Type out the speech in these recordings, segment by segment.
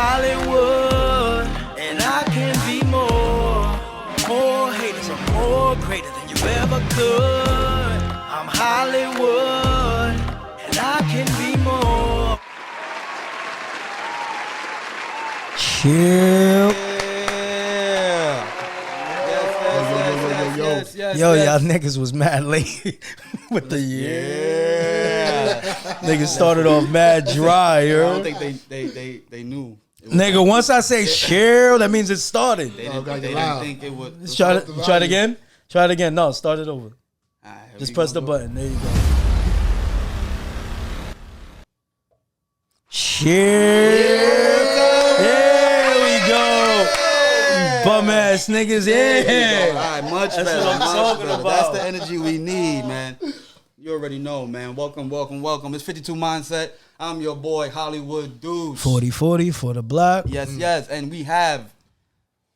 Hollywood, and I can be more. More haters are more greater than you ever could. I'm Hollywood, and I can be more. Chill. Yes, Yo, y'all niggas was mad late with the Niggas started off mad dry, yo. I don't think they knew. Nigga, once I say share, that means it started. They didn't think it would. Let's try it again. Try it again. No, start it over. Right, just press the button. There you go. Share. There we go. You bum ass niggas. Yeah. All right, much That's better. what I'm talking better. about. That's the energy we need, man. You already know, man. Welcome. It's 52 Mindset. I'm your boy, Hollywood Dude. 40-40 for the block. Yes. And we have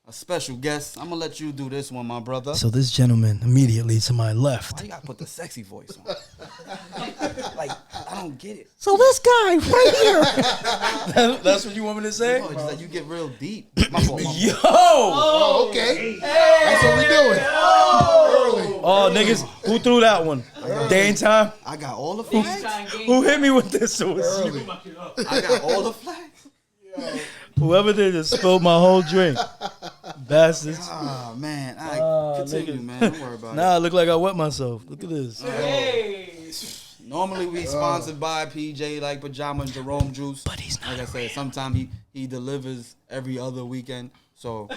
a special guest. I'm going to let you do this one, my brother. So this gentleman immediately to my left. Why you got to put the sexy voice on? Like, I don't get it. So this guy right here. That's what you want me to say? No, it's just like you get real deep. My fault. Yo! Oh, okay. That's what we doing. Early. Oh, niggas, who threw that one? Dane time? I got all the flags. Who hit me with this? It was you. I got all the flags. Whoever did it spilled my whole drink. Bastards. Oh, man. All right, continue, man. Don't worry about it. Nah, I look like I wet myself. Look at this. Normally we sponsored by PJ like Pajama and Jerome Juice. But he's not. Like I said, sometimes he delivers every other weekend. So,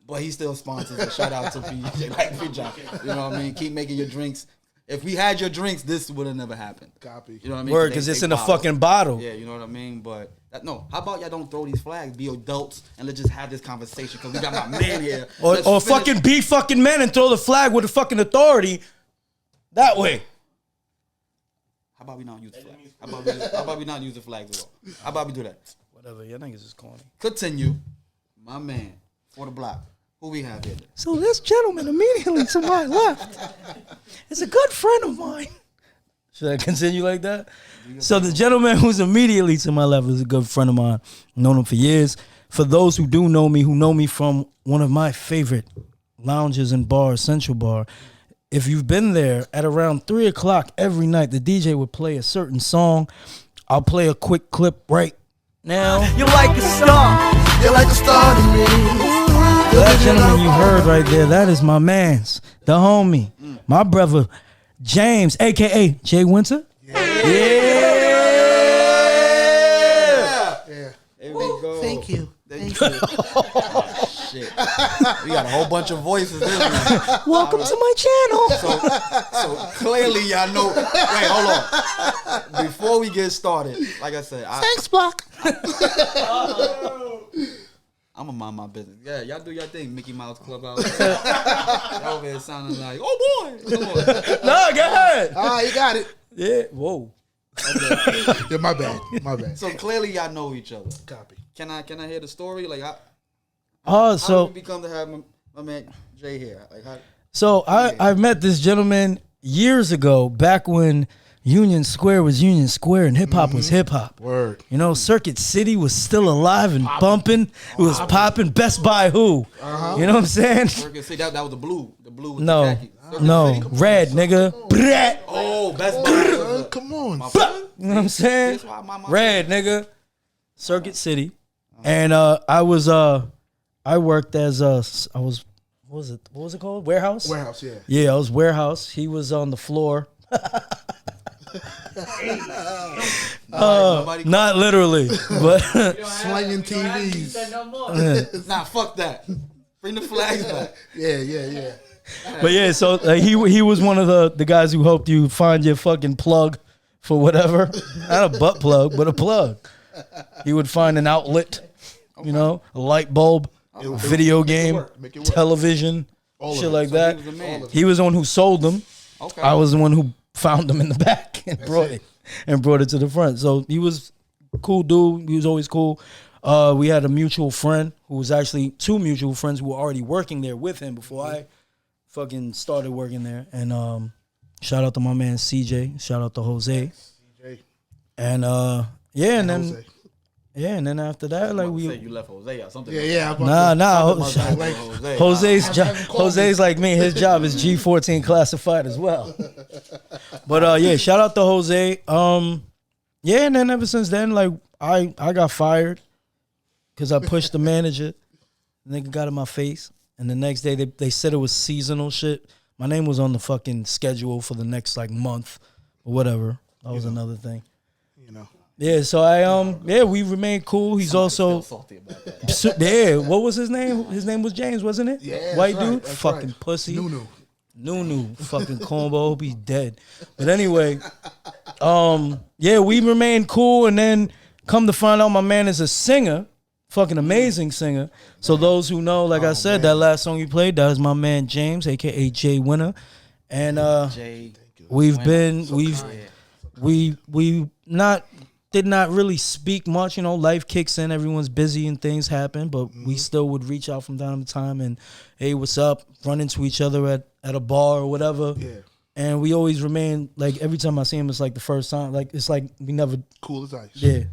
but he still sponsors. So shout out to PJ like Pajama. You know what I mean? Keep making your drinks. If we had your drinks, this would have never happened. Copy. You know what I mean? Word, because it's in a fucking bottle. Yeah, you know what I mean? But no, how about y'all don't throw these flags, be adults, and let's just have this conversation because we got my man here. Or fucking be fucking men and throw the flag with the fucking authority that way. How about we not use the flags? How about we not use the flags at all? How about we do that? Whatever, your niggas is corny. Continue. My man, for the block. Who we have here? So this gentleman immediately to my left is a good friend of mine. Should I continue like that? So the gentleman who's immediately to my left is a good friend of mine. Known him for years. For those who do know me, who know me from one of my favorite lounges and bars, Central Bar, if you've been there at around 3 o'clock every night, the DJ would play a certain song. I'll play a quick clip right now. You're like a star. You're like a star to me. That gentleman you heard right there, that is my man's, the homie, my brother, James, a.k.a. Jay Wynter. Yeah. There we go. Thank you. Shit. We got a whole bunch of voices this week. Welcome to my channel. So clearly y'all know. Wait, hold on. Before we get started, like I said, Thanks, Block. I'm gonna mind my business. Yeah, y'all do your thing, Mickey Mouse Clubhouse. Y'all over here sounding like, oh boy. Come on. No, go ahead. You got it. Yeah, whoa. Yeah, my bad. So clearly y'all know each other. Copy. Can I hear the story? Like, Oh, how so did we become to have my man Jay here? Like, how? so I met this gentleman years ago, back when Union Square was Union Square and hip hop was hip hop. Word. You know, Circuit City was still alive and bumping. It was popping. Best Buy who? You know what I'm saying? Circuit City, that was the blue. The blue with No, the khaki. no, red, nigga. Brat. Oh, Best Buy. Come on. You know what I'm saying? That's why my Red, nigga. Circuit City. And I worked as what was it called? Warehouse? Warehouse, yeah. Yeah, I was warehouse. He was on the floor. Not literally, but Slinging TVs. Nah, fuck that. Bring the flags back. Yeah. but yeah, so he was one of the guys who helped you find your fucking plug for whatever. Not a butt plug, but a plug. He would find an outlet, you know, a light bulb, video game, Make it work. television, All of shit it. like So that. he was the man. He was the one who sold them. Okay. I was the one who found them in the back and brought it to the front. So he was a cool dude. He was always cool. We had a mutual friend who was actually two mutual friends who were already working there with him before I fucking started working there. And shout out to my man CJ. Shout out to Jose. CJ. And yeah, and then Jose. Yeah, and then after that, like Say we you left Jose or something. Yeah. nah. Jose. Jose's like me. His job is G14 classified as well. But yeah, shout out to Jose. Yeah, and then ever since then, like I got fired because I pushed the manager. The nigga got in my face, and the next day they said it was seasonal shit. My name was on the fucking schedule for the next like month or whatever. That was another thing. You know. Yeah, so we remained cool. He's also salty about that. yeah. What was his name? His name was James, wasn't it? Yeah, white that's dude, right, that's fucking right. pussy. Nunu. Fucking combo. Hope he's dead. But anyway, yeah, we remained cool, and then come to find out, my man is a singer, fucking amazing singer. So those who know, like I said, that last song you played, that was my man James, aka Jay Wynter, and we've been we did not really speak much. You know, life kicks in, everyone's busy and things happen, but we still would reach out from time to time and, hey, what's up? Run into each other at a bar or whatever. Yeah. And we always remain, like, every time I see him, it's like the first time. Like, it's like we never. Cool as ice. Yeah.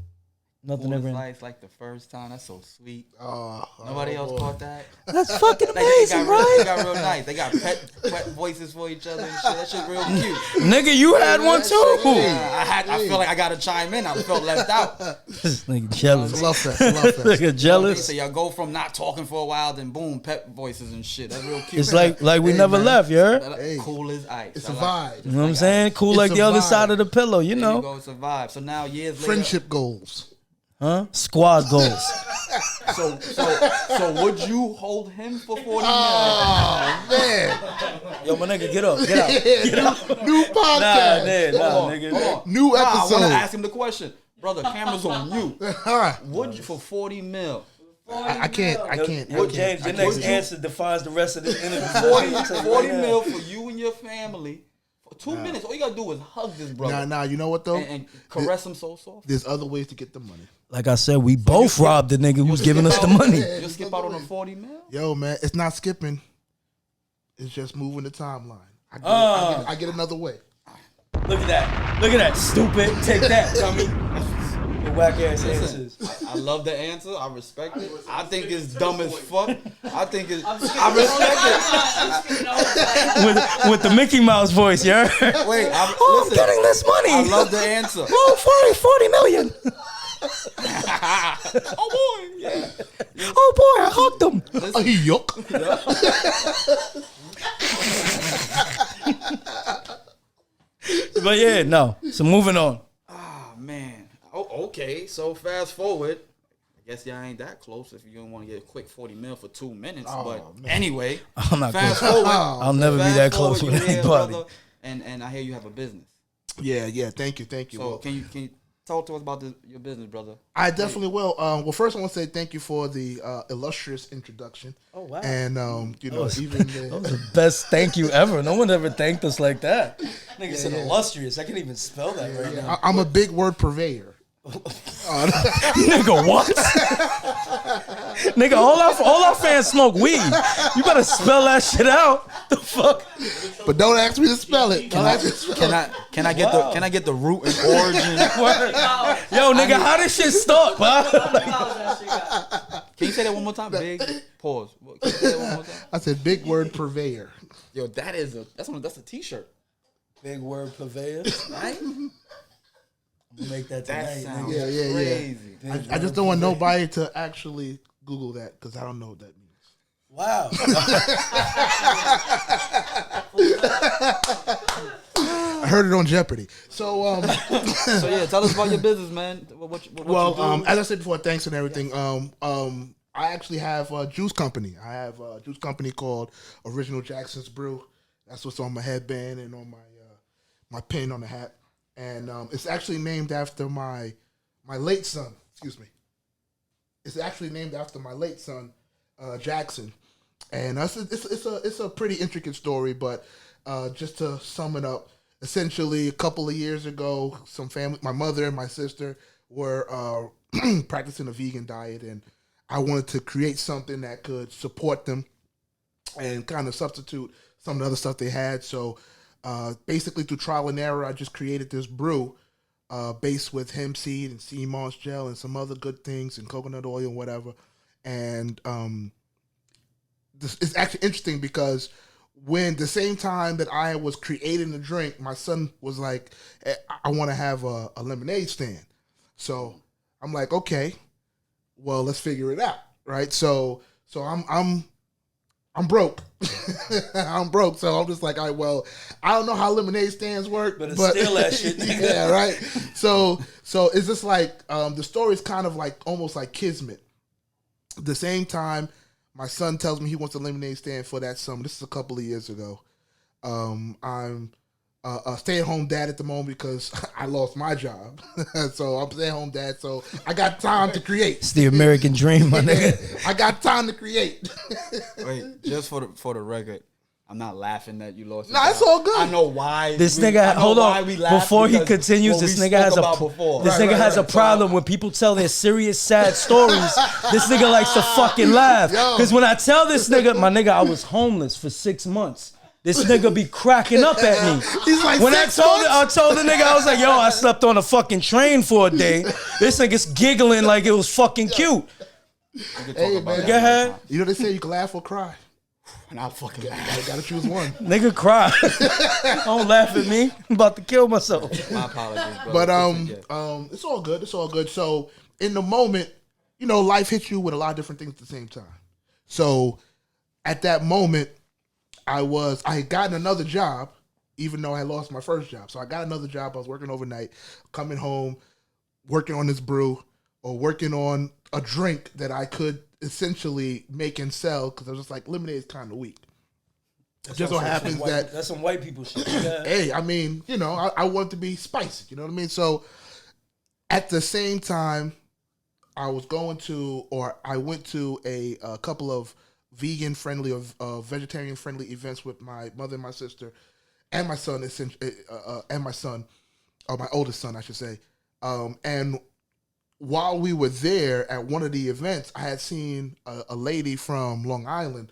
Nothing Cool ever. as ice, like the first time. That's so sweet. Oh, Nobody else caught that. That's fucking Like, amazing, right? They got real nice. They got pet voices for each other and shit. That shit real cute. Nigga, you had one too. I feel like I gotta chime in. I felt left out. This nigga jealous. Love that. Love that. Nigga jealous. So y'all go from not talking for a while, then boom, pet voices and shit. That's real cute. It's like we Hey, never man. left, you heard? Hey. Cool as ice. It's I a like vibe. You know what I'm saying? Cool It's like a the other vibe. side of the pillow, you There you know? go, it's a vibe. So now years later, Friendship goals. Huh? Squad goals. So would you hold him for 40 minutes? Oh man. Yo, my nigga, get up. Get out. New podcast. Nigga. New I episode. want to ask him the question, brother. Camera's on you. All right. Would you for 40 mil? I can't. Yo, James, your next you- answer defines the rest of this interview. 40 mil for you and your family for 2 minutes. All you gotta do is hug this brother Nah. You know what though? and caress him so soft. There's other ways to get the money. Like I said, we both robbed the nigga who's giving us the money. You'll skip out on a 40 mil. Yo, man, it's not skipping. It's just moving the timeline. I get another way. Look at that. Look at that. Stupid. Take that, dummy. Your whack ass answers. I love the answer. I respect it. I think it's dumb as fuck. I respect it. With the Mickey Mouse voice, yeah? Wait, I'm listen, getting this money. I love the answer. Oh, 40 million. Oh boy, yeah. Oh boy, I hugged him. Yuck. But yeah, no. So moving on. Oh man. Oh, okay. So fast forward. I guess y'all ain't that close if you don't want to get a quick 40 mil for 2 minutes. But anyway, I'm not fast close. forward. I'll never be fast that close forward, with you're here, anybody. brother, and I hear you have a business. Yeah. Thank you. So Well, can you talk to us about your business, brother? I definitely will. Well, first I want to say thank you for the illustrious introduction. Oh wow. And even That was the best thank you ever. No one ever thanked us like that. Nigga said illustrious. I can't even spell that right now. I'm a big word purveyor. Nigga, what? Nigga, all our fans smoke weed. You better spell that shit out. The fuck? But don't ask me to spell it. Don't ask me to spell it. Can I get the root and origin? Yo, nigga, how this shit start, bro? Can you say that one more time? Big pause. Can you say that one more time? I said big word purveyor. Yo, that's a t-shirt. Big word purveyor. Right? We'll make that That tonight. sounds nigga. crazy. I just don't want nobody to actually Google that because I don't know what that means. Wow. I heard it on Jeopardy. So, So yeah, tell us about your business, man. What you do? as I said before, thanks and everything. I actually have a juice company. I have a juice company called Original Jackson's Brew. That's what's on my headband and on my pin on the hat. And it's actually named after my late son. Excuse me. It's actually named after my late son, Jackson. And it's a pretty intricate story, but just to sum it up, essentially a couple of years ago, my mother and my sister were practicing a vegan diet, and I wanted to create something that could support them and kind of substitute some of the other stuff they had. So basically through trial and error, I just created this brew based with hemp seed and sea moss gel and some other good things and coconut oil and whatever. And this is actually interesting because when the same time that I was creating the drink, my son was like, I want to have a lemonade stand. So I'm like, okay, well, let's figure it out, right? So I'm broke. I'm broke. So I'm just like, all right, well, I don't know how lemonade stands work, but still that shit. Yeah, right. So it's just like the story is kind of like almost like kismet. At the same time, my son tells me he wants a lemonade stand for that summer. This is a couple of years ago. I'm a stay-at-home dad at the moment because I lost my job. So I'm a stay-at-home dad, so I got time to create. It's the American dream, my nigga. I got time to create. Wait, just for the record, I'm not laughing that you lost. Nah, it's all good. I know why. This nigga, hold on. Before he continues, this nigga has a problem when people tell their serious, sad stories. This nigga likes to fucking laugh. Because when I tell this nigga, my nigga, I was homeless for 6 months. This nigga be cracking up at me. He's like, when I told the nigga, I was like, yo, I slept on a fucking train for a day. This nigga's giggling like it was fucking cute. Hey, man. Go ahead. You know they say you can laugh or cry. And I'll fucking You gotta choose one. Nigga cry. Don't laugh at me. I'm about to kill myself. My apologies, bro. But it's all good. It's all good. So in the moment, you know, life hits you with a lot of different things at the same time. So at that moment, I had gotten another job, even though I lost my first job. So I got another job. I was working overnight, coming home, working on this brew or working on a drink that I could essentially make and sell because I was just like, lemonade is kind of weak. It just so happens that that's some white people shit. Yeah. Hey, I mean, you know, I want it to be spicy. You know what I mean? So at the same time, I went to a couple of vegan friendly or vegetarian friendly events with my mother and my sister and my son, or my oldest son, I should say. And while we were there at one of the events, I had seen a lady from Long Island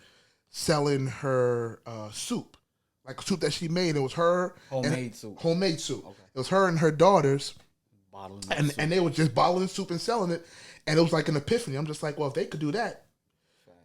selling her soup, like a soup that she made. It was her homemade soup. Okay. It was her and her daughters, and they were just bottling soup and selling it. And it was like an epiphany. I'm just like, well, if they could do that,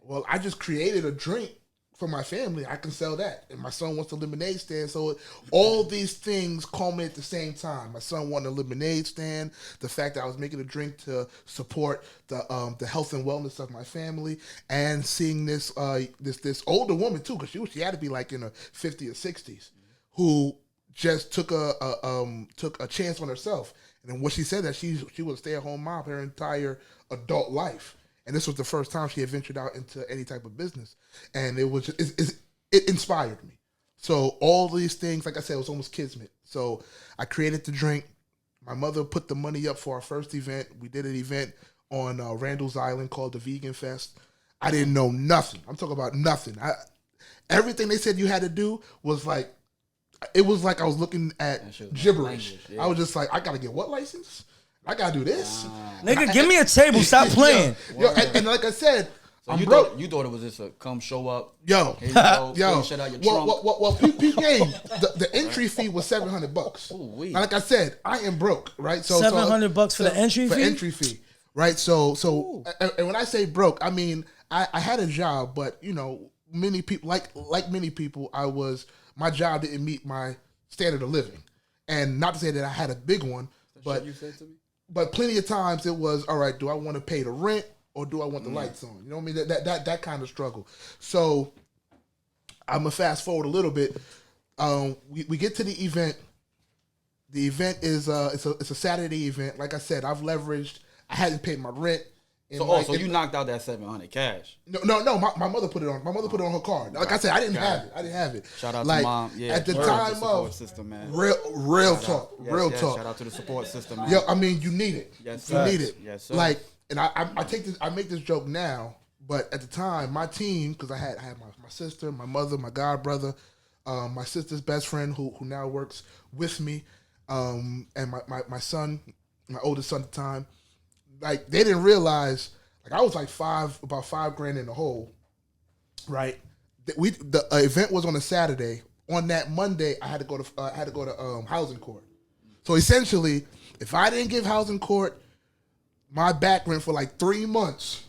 well, I just created a drink for my family. I can sell that. And my son wants a lemonade stand. So all these things culminate at the same time. My son wanted a lemonade stand. The fact that I was making a drink to support the health and wellness of my family, and seeing this older woman too, because she had to be like in her 50s or 60s, who just took a chance on herself. And then what she said that she was a stay-at-home mom her entire adult life. And this was the first time she had ventured out into any type of business. And it inspired me. So all these things, like I said, it was almost kismet. So I created the drink. My mother put the money up for our first event. We did an event on Randall's Island called the Vegan Fest. I didn't know nothing. I'm talking about nothing. Everything they said you had to do was like, it was like I was looking at gibberish. Language, yeah. I was just like, I got to get what license? I got to do this? Nigga, give me a table. Stop playing. And like I said, so you thought it was just a come show up. Yo. Shut out your trunk. Well, the entry fee was $700. Ooh, and like I said, I am broke, right? So $700 for the entry fee? For entry fee, right? So and when I say broke, I mean I had a job, but you know, many people like many people, my job didn't meet my standard of living, and not to say that I had a big one, but you said to me. But plenty of times it was, all right, do I want to pay the rent or do I want the lights on? You know what I mean? That kind of struggle. So I'm going to fast forward a little bit. We get to the event. The event is it's a Saturday event. Like I said, I've leveraged. I hadn't paid my rent. So you knocked out that $700 cash? No. My mother put it on. My mother put it on her card. Like I said, I didn't have it. Shout out to mom. Yeah, at the time of system, man. Real talk. Shout out to the support system, man. Yo, I mean, you need it. Yes, you need it. Yes, sir. Like, and I make this joke now, but at the time, my team, because I had my sister, my mother, my god brother, my sister's best friend who now works with me, and my son, my oldest son at the time. Like, they didn't realize, like, I was like about $5,000 in the hole, right? The event was on a Saturday. On that Monday, I had to go to housing court. So essentially, If I didn't give housing court my back rent for like 3 months,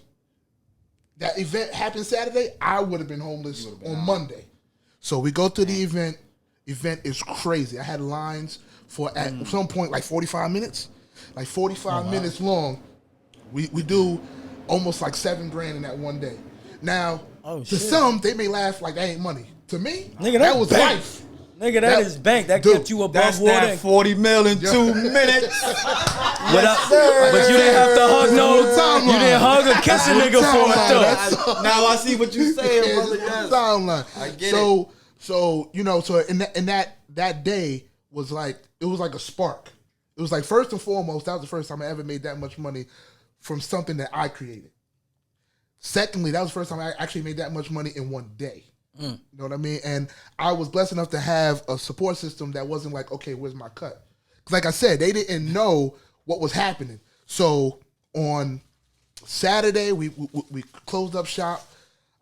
that event happened Saturday, I would have been homeless on Monday. So we go to the event. Event is crazy. I had lines for at some point like 45 minutes. Like 45 minutes long. We do almost like $7,000 in that one day. Now, to some, they may laugh like that ain't money. To me, Nigga, that was bank. life. Nigga, that is bank. That kept you above water. That 40 mil in 2 minutes. But you didn't have to hug you didn't hug or kiss a nigga for it though. Now I see what you're saying, brother. Yes. I get it. So in that day was like, it was like a spark. It was like, first and foremost, that was the first time I ever made that much money from something that I created. Secondly, that was the first time I actually made that much money in one day. You know what I mean? And I was blessed enough to have a support system that wasn't like, okay, where's my cut? Because like I said, they didn't know what was happening. So on Saturday, we closed up shop.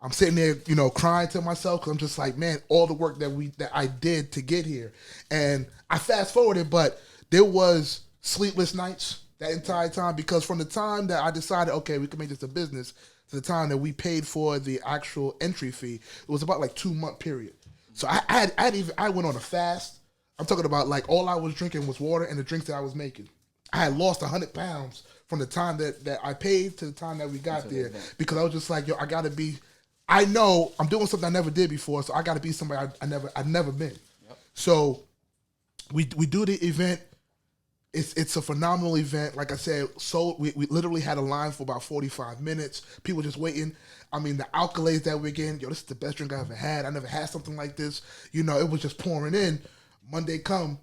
I'm sitting there, crying to myself because I'm just like, man, all the work that I did to get here. And I fast forwarded, but there was sleepless nights that entire time, because from the time that I decided, okay, we can make this a business, to the time that we paid for the actual entry fee, it was about like 2-month period. So I went on a fast. I'm talking about like all I was drinking was water and the drinks that I was making. I had lost 100 pounds from the time that I paid to the time that we got there, because I was just like, yo, I know I'm doing something I never did before, so I got to be somebody I've never been. Yep. So we do the event. It's a phenomenal event. Like I said, so we literally had a line for about 45 minutes. People just waiting. I mean, the accolades that we're getting, yo, this is the best drink I ever had. I never had something like this. It was just pouring in. Monday come,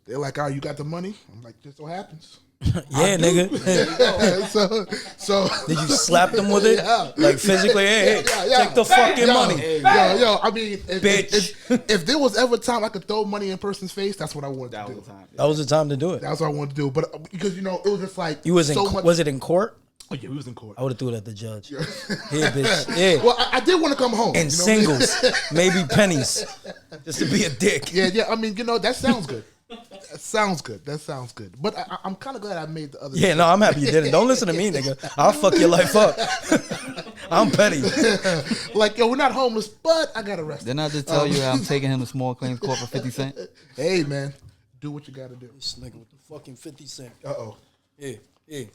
they're like, all right, you got the money? I'm like, just so happens. Yeah, nigga. so did you slap them with it? Yeah. Like physically, hey, take the fucking money. Yo, I mean, if there was ever a time I could throw money in a person's face, that's what I wanted to do. That was the time to do it. That's what I wanted to do. But because, it was just like, you was was it in court? Oh yeah, we was in court. I would have threw it at the judge. Yeah, bitch. Yeah. Well, I did want to come home. And singles, maybe pennies, just to be a dick. Yeah. I mean, that sounds good. That sounds good. But I'm kind of glad I made the other. Yeah, no, I'm happy you did it. Don't listen to me, nigga. I'll fuck your life up. I'm petty. Like, yo, we're not homeless, but I got arrested. Didn't I just tell you I'm taking him to small claims court for 50 cents? Hey, man, do what you got to do. This nigga with the fucking 50 cent. Uh-oh. Yeah.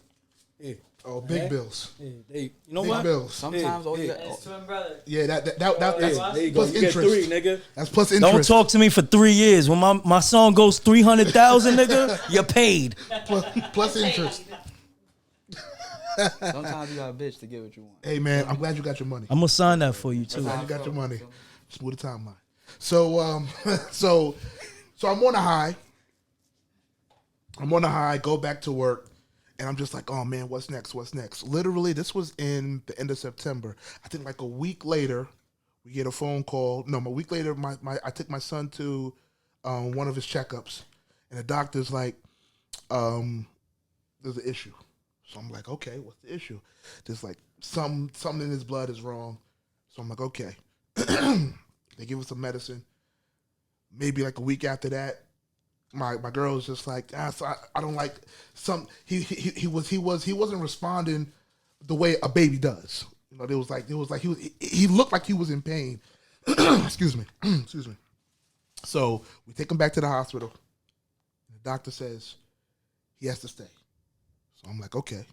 Oh, big bills. Yeah, you know big what? Bills. Sometimes all you got. It's twin brother. Yeah, that's There you go. plus You get interest. 3, nigga. That's plus interest. Don't talk to me for 3 years. When my song goes 300,000, nigga, you're paid. Plus interest. Sometimes you got a bitch to get what you want. Hey, man, I'm glad you got your money. I'm gonna sign that for you too. I'm glad you got your money. Smooth the timeline. So so I'm on a high. Go back to work. And I'm just like, oh man, what's next? Literally, this was in the end of September. I think like a week later, we get a phone call. No, a week later, I took my son to one of his checkups, and the doctor's like, there's an issue. So I'm like, okay, what's the issue? There's like something in his blood is wrong. So I'm like, okay. They give us some medicine. Maybe like a week after that, my girl was just like, so I don't like some. He wasn't responding the way a baby does. It was like he looked like he was in pain. Excuse me. So we take him back to the hospital. The doctor says he has to stay. So I'm like, okay,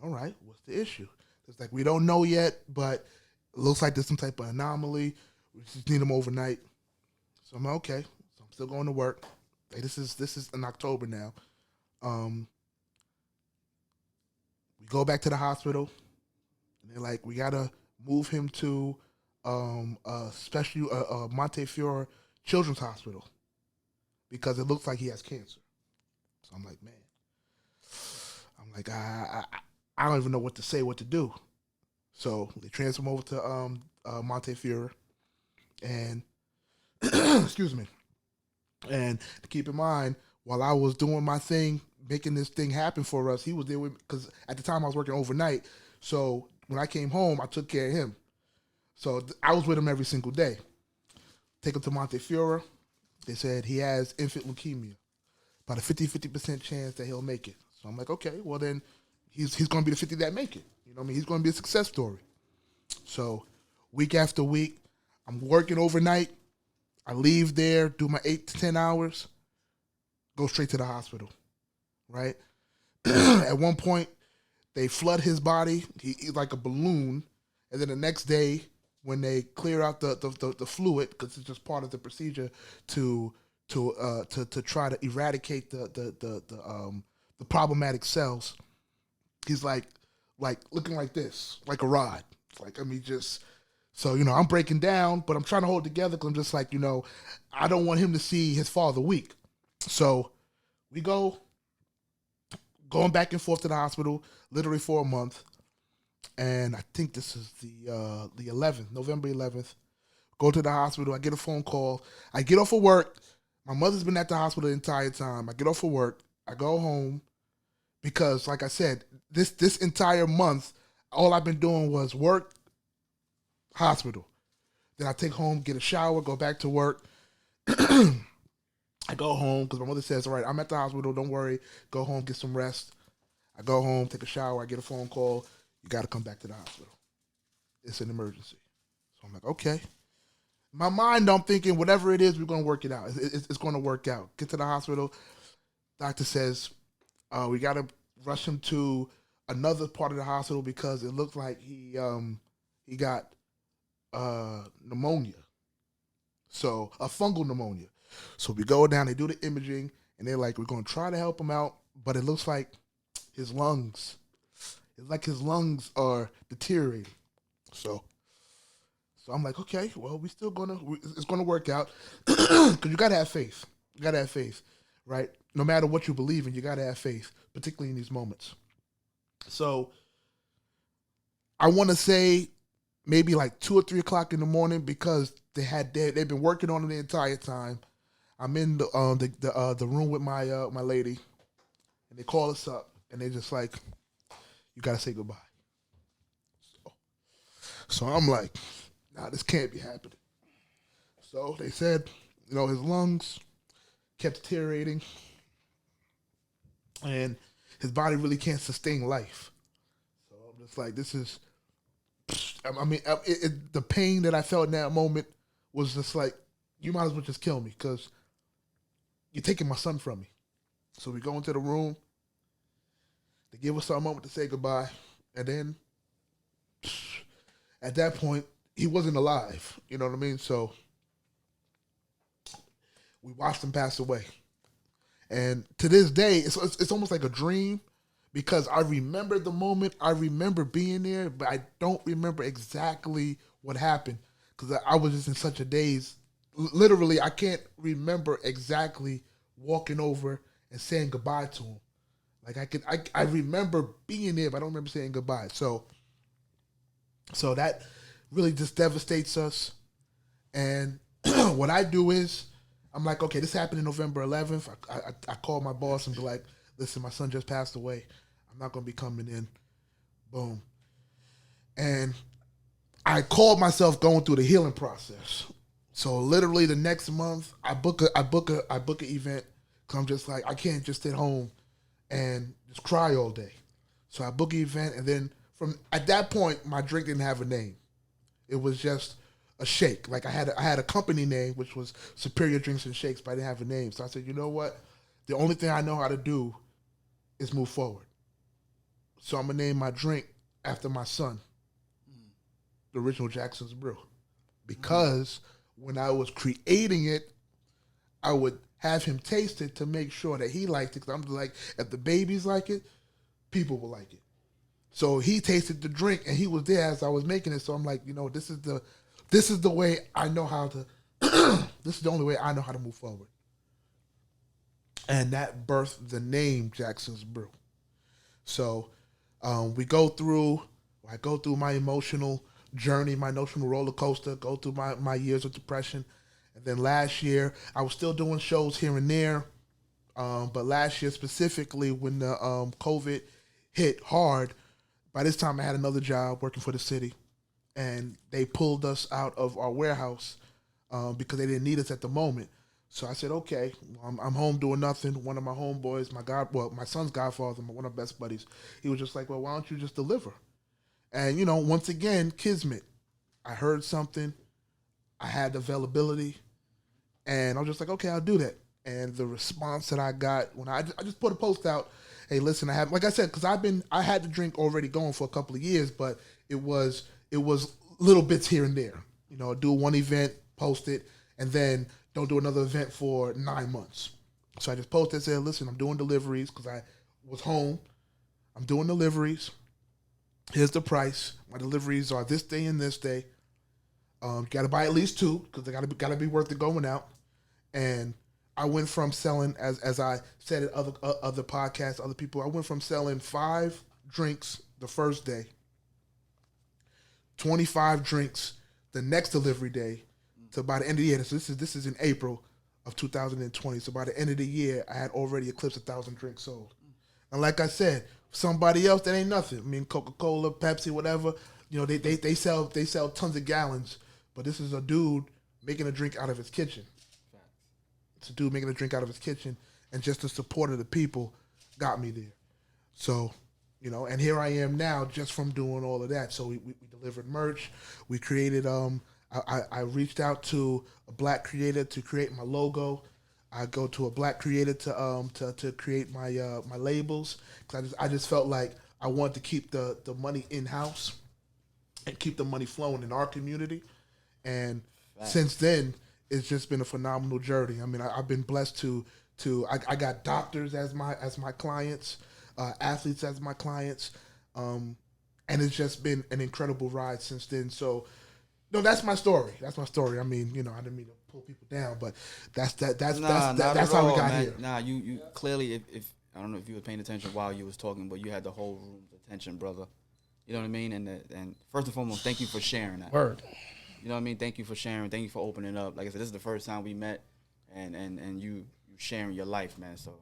all right. What's the issue? It's like, we don't know yet, but it looks like there's some type of anomaly. We just need him overnight. So I'm like, okay. So I'm still going to work. Like, this is in October now. We go back to the hospital, and they're like, we gotta move him to Montefiore Children's Hospital because it looks like he has cancer. So I'm like, man, I don't even know what to say, what to do. So they transfer him over to Montefiore, and excuse me. And to keep in mind, while I was doing my thing, making this thing happen for us, he was there with me, because at the time I was working overnight. So when I came home, I took care of him. So I was with him every single day. Take him to Montefiore. They said he has infant leukemia. about a 50% chance that he'll make it. So I'm like, okay, well then he's going to be the 50 that make it. You know what I mean? He's going to be a success story. So week after week, I'm working overnight. I leave there, do my 8 to 10 hours, go straight to the hospital, right? At one point, they flood his body. He's like a balloon. And then the next day, when they clear out the fluid, because it's just part of the procedure to try to eradicate the problematic cells, he's like looking like this, like a rod. Like, I mean, just, so, you know, I'm breaking down, but I'm trying to hold it together because I'm just like, you know, I don't want him to see his father weak. So we going back and forth to the hospital literally for a month. And I think this is the 11th, November 11th. Go to the hospital. I get a phone call. I get off of work. My mother's been at the hospital the entire time. I get off of work. I go home because, like I said, this entire month, all I've been doing was work, hospital. Then I take home, get a shower, go back to work. I go home because my mother says, all right, I'm at the hospital. Don't worry. Go home, get some rest. I go home, take a shower. I get a phone call. You got to come back to the hospital. It's an emergency. So I'm like, okay. In my mind, I'm thinking, whatever it is, we're going to work it out. It's going to work out. Get to the hospital. Doctor says, we got to rush him to another part of the hospital because it looked like he got pneumonia. So, a fungal pneumonia. So we go down, they do the imaging, and they're like, we're going to try to help him out, but it looks like his lungs are deteriorating. So I'm like, okay, well, it's gonna work out. Because you gotta have faith. You gotta have faith, right? No matter what you believe in, you gotta have faith, particularly in these moments. So I want to say maybe like 2 or 3 o'clock in the morning because they've been working on it the entire time. I'm in the room with my lady, and they call us up, and they're just like, you gotta say goodbye. So I'm like, nah, this can't be happening. So they said, you know, his lungs kept deteriorating, and his body really can't sustain life. So I'm just like, this is, I mean, the pain that I felt in that moment was just like, you might as well just kill me because you're taking my son from me. So we go into the room. They give us a moment to say goodbye. And then at that point, he wasn't alive. You know what I mean? So we watched him pass away. And to this day, it's almost like a dream because I remember the moment. I remember being there, but I don't remember exactly what happened because I was just in such a daze. Literally, I can't remember exactly walking over and saying goodbye to him. Like I remember being there, but I don't remember saying goodbye. So that really just devastates us. And what I do is, I'm like, okay, this happened in November 11th. I call my boss and be like, listen, my son just passed away. I'm not going to be coming in. Boom. And I called myself going through the healing process. So literally the next month, I book an event because I'm just like, I can't just sit home and just cry all day. So I book an event, and then at that point, my drink didn't have a name. It was just a shake. Like I had a company name, which was Superior Drinks and Shakes, but I didn't have a name. So I said, you know what? The only thing I know how to do is move forward. So I'm gonna name my drink after my son, the original Jackson's Brew, because when I was creating it, I would have him taste it to make sure that he liked it. Because I'm like, if the babies like it, people will like it. So he tasted the drink, and he was there as I was making it. So I'm like, you know, this is the way I know how to. This is the only way I know how to move forward. And that birthed the name Jackson's Brew. So I go through my emotional journey, my emotional roller coaster, go through my years of depression. And then last year, I was still doing shows here and there. But last year specifically, when the COVID hit hard, by this time I had another job working for the city. And they pulled us out of our warehouse because they didn't need us at the moment. So I said, okay, I'm home doing nothing. One of my homeboys, my son's godfather, one of my best buddies, he was just like, well, why don't you just deliver? And, you know, once again, kismet. I heard something. I had the availability. And I was just like, okay, I'll do that. And the response that I got when I just put a post out, hey, listen, I have, like I said, because I had the drink already going for a couple of years, but it was little bits here and there. You know, do one event, post it, and then don't do another event for 9 months. So I just posted and said, listen, I'm doing deliveries because I was home. I'm doing deliveries. Here's the price. My deliveries are this day and this day. Got to buy at least 2 because they got to be worth it going out. And I went from selling, as I said at other podcasts, other people, I went from selling 5 drinks the first day, 25 drinks the next delivery day, to by the end of the year. So this is in April of 2020. So by the end of the year, I had already eclipsed 1,000 drinks sold. And like I said, somebody else, that ain't nothing. I mean, Coca-Cola, Pepsi, whatever, you know, they sell tons of gallons. But this is a dude making a drink out of his kitchen. It's a dude making a drink out of his kitchen, and just the support of the people got me there. So, you know, and here I am now just from doing all of that. So we delivered merch. We created, I reached out to a black creator to create my logo. I go to a black creator to create my my labels. Cause I just felt like I wanted to keep the money in-house and keep the money flowing in our community. And since then, it's just been a phenomenal journey. I mean, I've been blessed to I got doctors as my clients, athletes as my clients, and it's just been an incredible ride since then. So, no, that's my story. That's my story. I mean, you know, I didn't mean to pull people down, but that's how we got here. Nah, you clearly, if I don't know if you were paying attention while you was talking, but you had the whole room's attention, brother. You know what I mean? And first and foremost, thank you for sharing that. Word. You know what I mean? Thank you for sharing. Thank you for opening up. Like I said, this is the first time we met, and you sharing your life, man. So,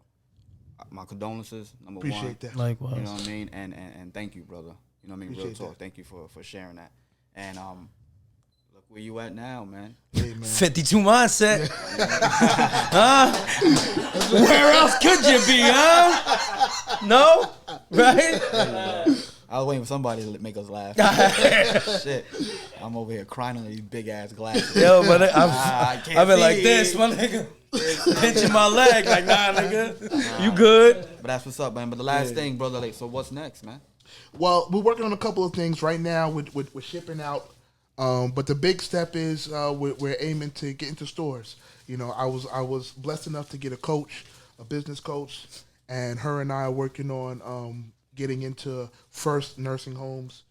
my condolences, number one. Appreciate that. Likewise. You know what I mean? And thank you, brother. You know what I mean? Real Appreciate talk. that. Thank you for sharing that. And look where you at now, man. Hey, man. 52 mindset. Huh? Where else could you be, huh? No? Right? I was waiting for somebody to make us laugh. Shit. I'm over here crying on these big ass glasses. Yo, but I can't I've been see. like this, my nigga. Pinching my leg, like, nah, nigga. You good? But that's what's up, man. But the last thing, brother, like, so what's next, man? Well, we're working on a couple of things right now. We're shipping out, but the big step is we're aiming to get into stores. You know, I was blessed enough to get a business coach, and her and I are working on getting into first nursing homes,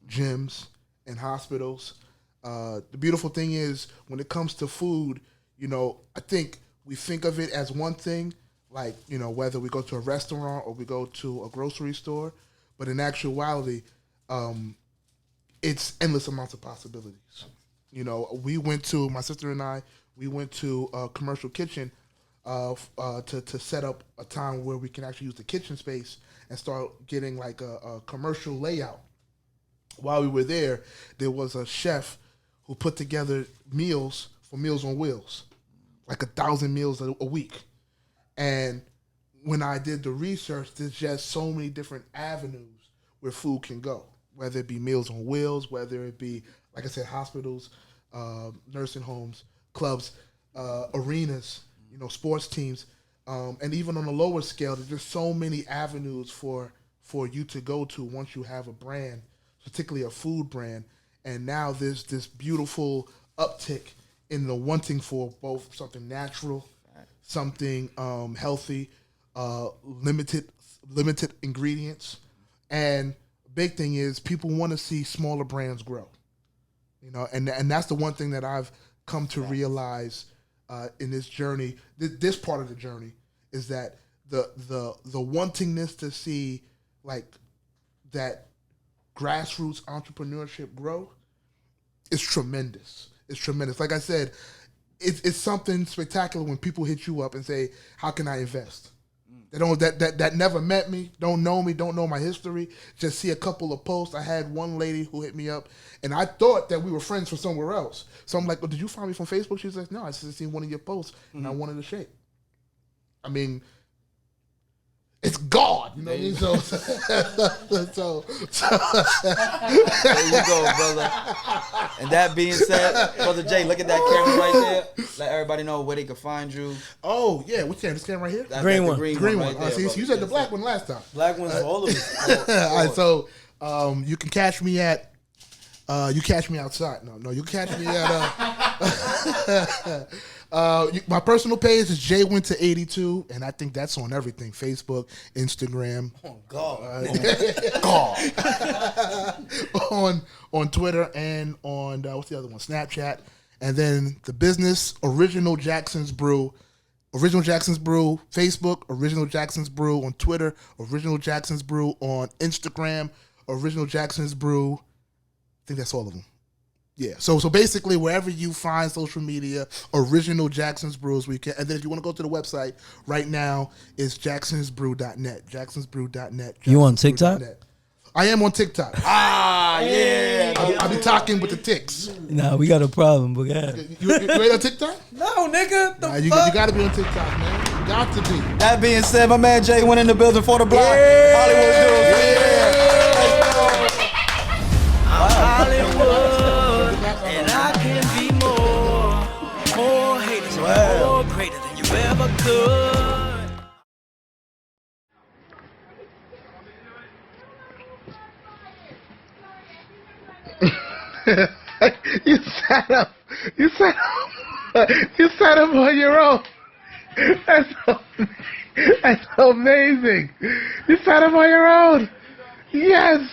gyms, and hospitals. The beautiful thing is when it comes to food, you know, I think we think of it as one thing, like, you know, whether we go to a restaurant or we go to a grocery store, but in actuality, it's endless amounts of possibilities. You know, my sister and I, we went to a commercial kitchen to set up a time where we can actually use the kitchen space and start getting like a commercial layout. While we were there was a chef who put together meals for Meals on Wheels, like 1,000 meals a week. And when I did the research, there's just so many different avenues where food can go, whether it be Meals on Wheels, whether it be, like I said, hospitals, nursing homes, clubs, arenas, you know, sports teams. And even on a lower scale, there's just so many avenues for you to go to once you have a brand, particularly a food brand. And now there's this beautiful uptick in the wanting for both something natural, something healthy, limited ingredients. And big thing is people want to see smaller brands grow. You know, and that's the one thing that I've come to realize in this journey, this part of the journey, is that the wantingness to see like that grassroots entrepreneurship grow is tremendous. It's tremendous. Like I said, it's something spectacular when people hit you up and say, "How can I invest?" that never met me, don't know me, don't know my history, just see a couple of posts. I had one lady who hit me up, and I thought that we were friends from somewhere else. So I'm like, well, did you find me from Facebook? She was like, no, I just seen one of your posts, and I wanted to shake. I mean, it's God, you know what I mean? So there you go, brother. And that being said, Brother Jay, look at that camera right there. Let everybody know where they can find you. Oh, yeah, which camera? This camera right here? Green the one. green Green one. one. Right there, See, brother. you said the black one last time. Black ones, all of us. All right, so you can catch me at you catch me outside. No, you can catch me at my personal page is Wynter82, and I think that's on everything: Facebook, Instagram. Oh God, on Twitter and on what's the other one? Snapchat, and then the business Original Jackson's Brew. Original Jackson's Brew, Facebook, Original Jackson's Brew on Twitter, Original Jackson's Brew on Instagram, Original Jackson's Brew. I think that's all of them. Yeah. So basically, wherever you find social media, Original Jackson's Brews, we can. And then if you want to go to the website right now, it's jacksonsbrew.net. Jacksonsbrew.net. You on TikTok? I am on TikTok. Ah, yeah. I be talking with the ticks. Nah, we got a problem, but yeah. You ain't on TikTok? No, nigga. Nah, you got to be on TikTok, man. You got to be. That being said, my man Jay went in the building for the block. Yeah. Hollywood Dudes. I'm Hollywood, and I can be more haters, more greater than you ever could. You sat up. You sat up on your own. That's amazing. You sat up on your own. Yes.